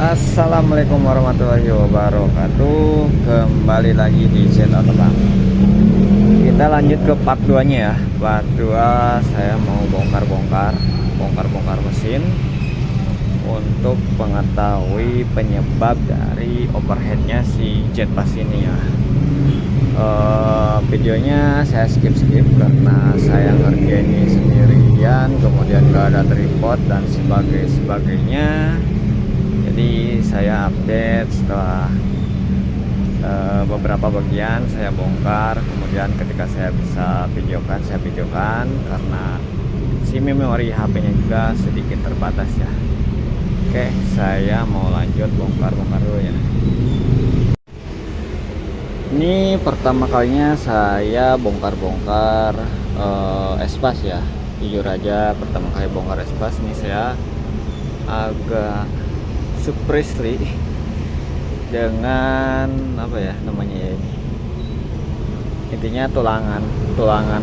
Assalamualaikum warahmatullahi wabarakatuh. Kembali lagi di channel Tebang. Kita lanjut ke part 2 nya ya. Part 2 saya mau bongkar mesin untuk mengetahui penyebab dari overheadnya si Jetpass ini ya. Videonya saya skip karena saya ngerjain ini sendirian, kemudian gak ada tripod dan sebagainya. Jadi saya update setelah beberapa bagian saya bongkar, kemudian ketika saya bisa saya videokan karena si memori HP-nya juga sedikit terbatas ya. Oke, saya mau lanjut bongkar dulu ya. Ini pertama kalinya saya bongkar espas ya. Jujur aja pertama kali bongkar espas ini saya agak surprise dengan apa ya namanya ya, intinya tulangan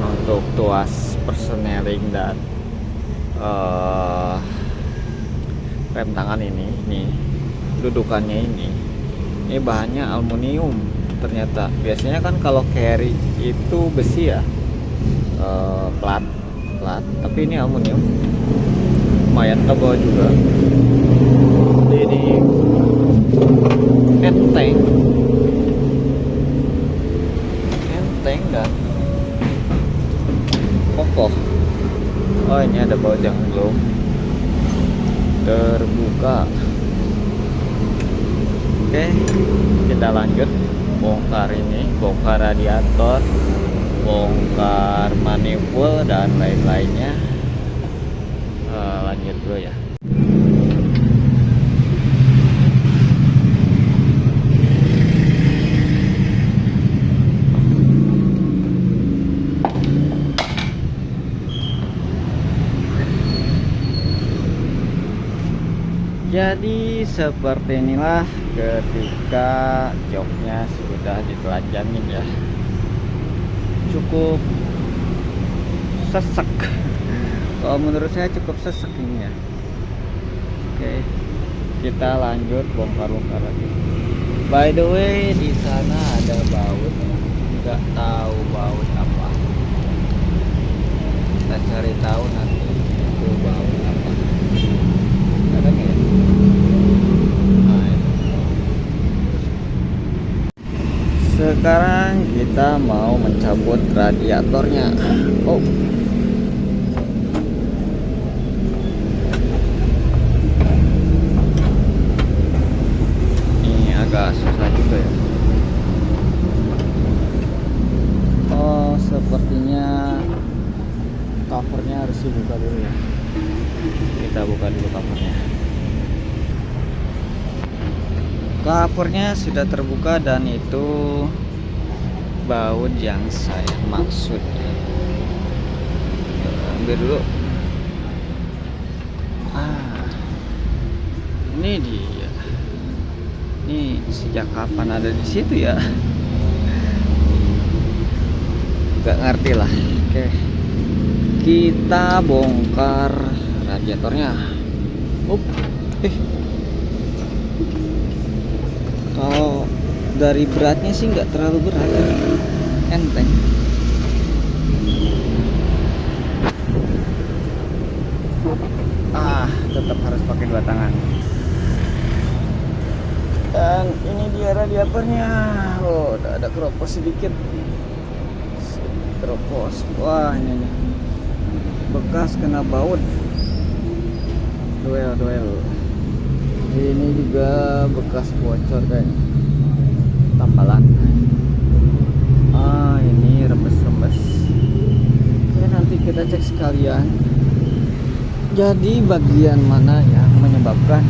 untuk tuas persneling dan rem tangan ini dudukannya ini bahannya aluminium. Ternyata biasanya kan kalau carry itu besi ya, plat, tapi ini aluminium, lumayan tebal juga. Ini enteng dan kokoh. Oh, ini ada baut yang belum terbuka. Oke, kita lanjut bongkar radiator, bongkar manifold dan lain-lainnya. Lanjut dulu ya. Jadi seperti inilah ketika joknya sudah ditelanjangin ya, cukup sesek. Kalau menurut saya cukup sesek ini ya. Oke, kita lanjut bongkar lagi. By the way, di sana ada baut, nggak tahu baut apa. Kita cari tahu nanti itu baut apa. Ada nggak ya? Sekarang kita mau mencabut radiatornya. Oh, ini agak susah juga ya. Oh, sepertinya covernya harus dibuka dulu ya. Kita buka dulu covernya. Covernya sudah terbuka dan itu baut yang saya maksud. Ambil dulu. Ini dia. Ini sejak kapan ada di situ ya? Gak ngerti lah. Oke, kita bongkar radiatornya. Kalau dari beratnya sih nggak terlalu berat, enteng. Tetap harus pakai dua tangan. Dan ini dia radiatornya. Oh, udah ada keropos sedikit. Keropos. Wah, ini nih. Bekas kena baut. Duel. Ini juga bekas bocor kayaknya, tambalan. Ini rembes. Oke, nanti kita cek sekalian. Jadi bagian mana yang menyebabkan,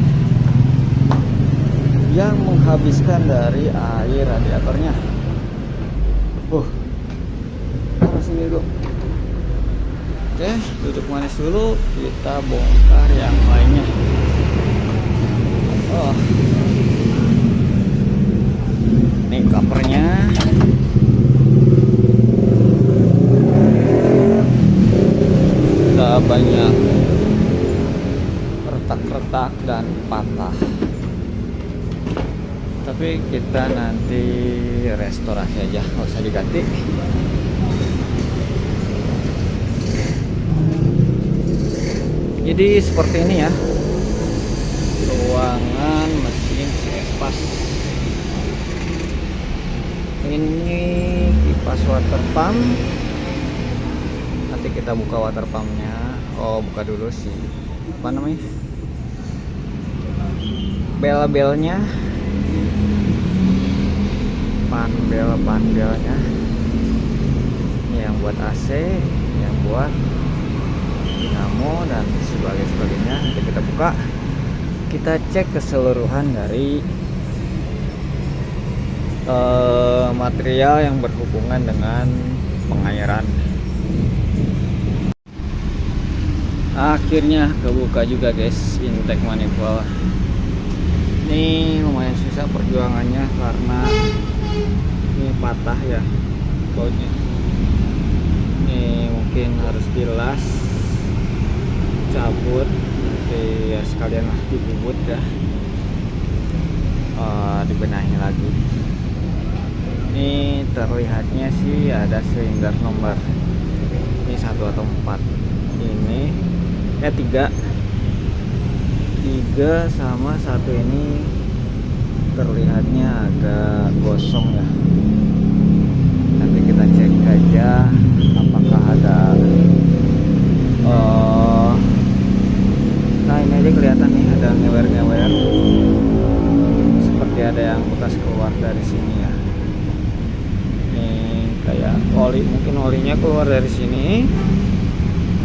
yang menghabiskan dari air radiatornya. Sini dulu. Oke, duduk manis dulu. Kita bongkar yang lainnya. Ini covernya. Udah banyak retak-retak dan patah. Tapi kita nanti restorasi aja, nggak usah diganti. Jadi seperti ini ya ruangan mesin Vespas. Ini kipas water pump. Nanti kita buka water pumpnya. Oh, buka dulu sih apa namanya, bel-belnya, panbelnya. Ini yang buat AC, yang buat dinamo dan sebagainya. Nanti kita buka, kita cek keseluruhan dari material yang berhubungan dengan pengairan. Akhirnya kebuka juga guys, intake manifold. Ini lumayan susah perjuangannya karena ini patah ya bautnya. Ini mungkin harus dilas, cabut, nanti ya sekalian lah dibubut ya, dibenahi lagi. Ini terlihatnya sih ada silinder nomor ini 1 atau 4. Ini 3 sama 1 ini terlihatnya agak gosong ya. Nanti kita cek aja apakah ada nah ini aja kelihatan nih ada ngewer seperti ada yang bekas keluar dari sini ya. Ini kayak oli, mungkin olinya keluar dari sini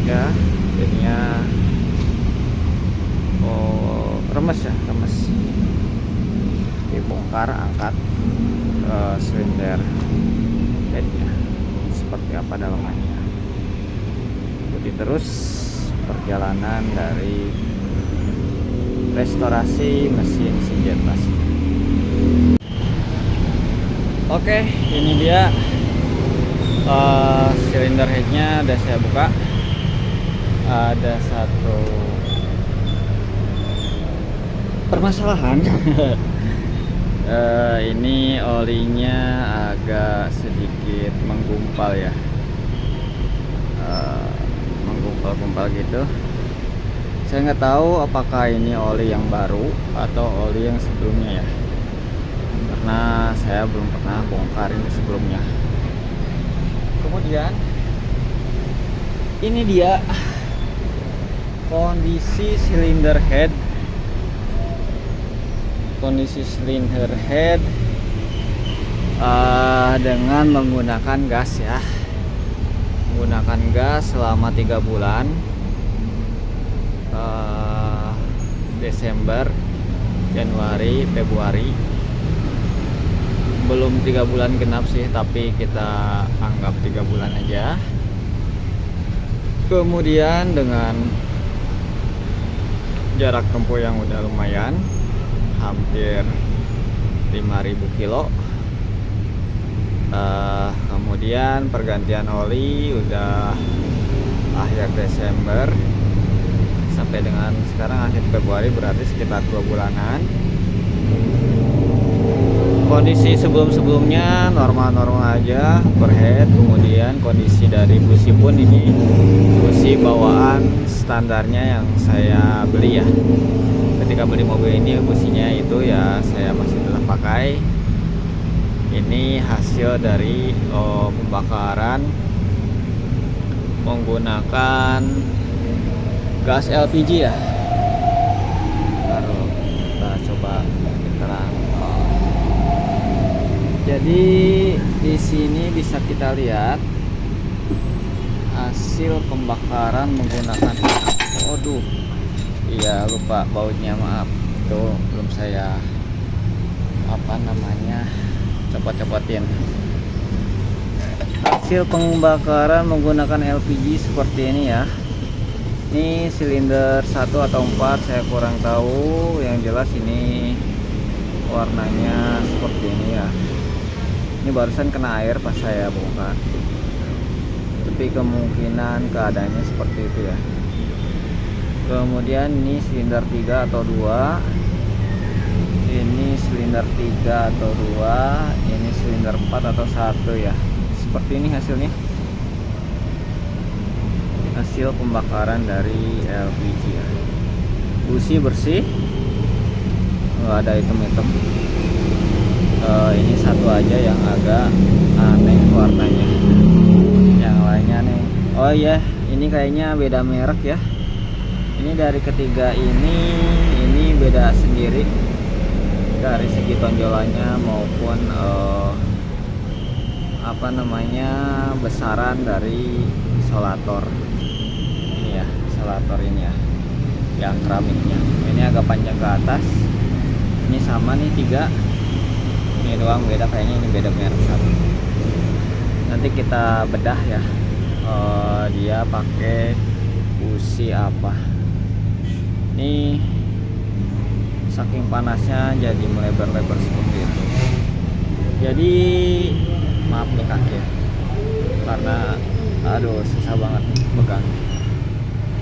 ya, jadinya remes. Dibongkar, angkat silinder headnya seperti apa dalamannya. Ikuti terus perjalanan dari restorasi mesin Sinjet-Bus. Oke, ini dia silinder headnya udah saya buka. Ada satu permasalahan. Ini olinya agak sedikit menggumpal ya, menggumpal gitu. Saya nggak tahu apakah ini oli yang baru atau oli yang sebelumnya ya, karena saya belum pernah bongkar ini sebelumnya. Kemudian ini dia kondisi silinder head. Dengan menggunakan gas ya, menggunakan gas selama 3 bulan, Desember, Januari, Februari. Belum 3 bulan genap sih, tapi kita anggap 3 bulan aja. Kemudian dengan jarak tempuh yang udah lumayan, hampir 5.000 kilo. Kemudian pergantian oli udah akhir Desember sampai dengan sekarang akhir Februari, berarti sekitar 2 bulanan. Kondisi sebelum-sebelumnya normal-normal aja per head. Kemudian kondisi dari busi pun ini busi bawaan standarnya yang saya beli ya. Ketika beli mobil ini businya itu ya saya masih tetap pakai. Ini hasil dari pembakaran menggunakan gas LPG ya. Taruh, kita coba terang. Jadi di sini bisa kita lihat hasil pembakaran menggunakan, iya lupa bautnya, maaf, itu belum saya copot-copotin. Hasil pembakaran menggunakan LPG seperti ini ya. Ini silinder 1 atau 4 saya kurang tahu, yang jelas ini warnanya seperti ini ya. Ini barusan kena air pas saya bongkar, tapi kemungkinan keadaannya seperti itu ya. Kemudian ini silinder 3 atau 2, ini ini silinder 3 atau 2, ini silinder 4 atau 1 ya. Seperti ini hasilnya, hasil pembakaran dari LPG ya. Busi bersih, nggak ada hitam-hitam. Ini satu aja yang agak aneh warnanya, yang lainnya nih. Oh iya, ini kayaknya beda merek ya. Ini dari ketiga ini beda sendiri dari segi tonjolannya maupun apa namanya, besaran dari isolator ini ya. Isolator ini ya, yang keramiknya ini agak panjang ke atas. Ini sama nih 3, ini doang beda, kayaknya ini beda merek satu. Nanti kita bedah ya, dia pakai busi apa. Ini saking panasnya jadi melebar-lebar seperti itu. Jadi maaf nih kaki ya, karena aduh susah banget nih pegang.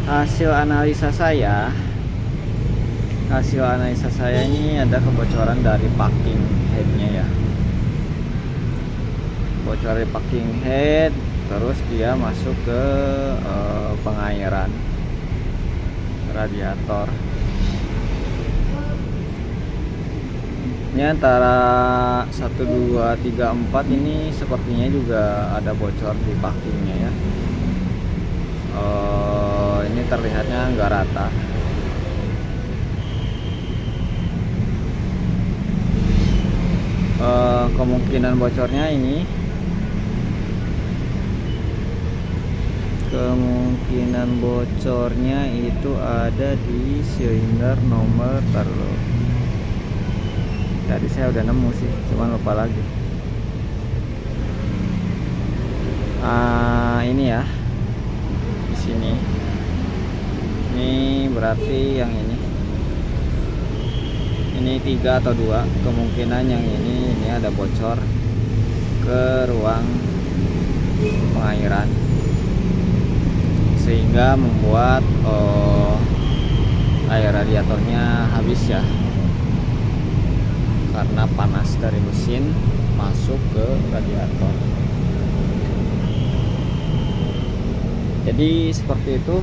Hasil analisa saya ini ada kebocoran dari packing headnya ya. Bocor dari packing head, terus dia masuk ke pengairan radiator. Ini antara 1, 2, 3, 4 ini sepertinya juga ada bocor di packingnya ya. Ini terlihatnya nggak rata. Kemungkinan bocornya ini, itu ada di silinder nomor tadi saya udah nemu sih, cuma lupa lagi. Ini ya, di sini. Ini berarti yang ini 3 atau 2. Kemungkinan yang ini ada bocor ke ruang pengairan, sehingga membuat air radiatornya habis ya, karena panas dari mesin masuk ke radiator. Jadi seperti itu.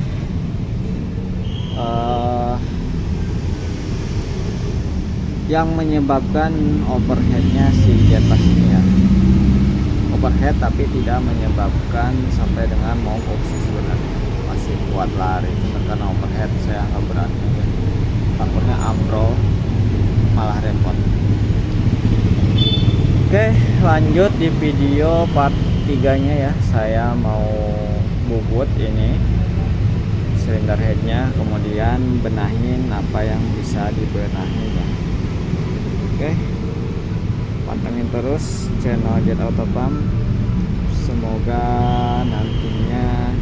Yang menyebabkan overheadnya si jet pass ini ya, overhead tapi tidak menyebabkan sampai dengan mogok sih sebenarnya, masih kuat lari. Cuma karena overhead saya nggak berani, takutnya ambrol malah repot. Oke, lanjut di video part 3-nya ya. Saya mau bubut ini silinder headnya, kemudian benahin apa yang bisa dibenahin ya. Oke, pantengin terus channel Jet Auto Pump. Semoga nantinya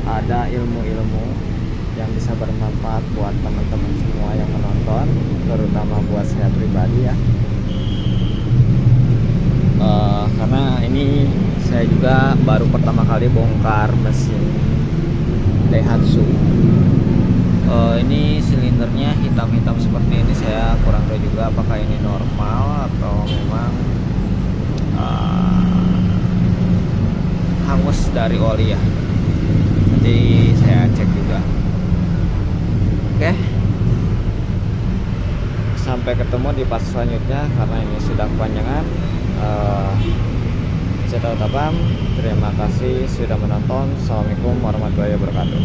ada ilmu-ilmu yang bisa bermanfaat buat teman-teman semua yang menonton, terutama buat saya pribadi ya. Karena ini saya juga baru pertama kali bongkar mesin Daihatsu. Ini silindernya hitam-hitam seperti ini, saya kurang tahu juga apakah ini normal atau memang hangus dari oli ya. Nanti saya cek juga. Oke, sampai ketemu di part selanjutnya, karena ini sudah kepanjangan. Saya tahu tapam. Terima kasih sudah menonton. Assalamualaikum warahmatullahi wabarakatuh.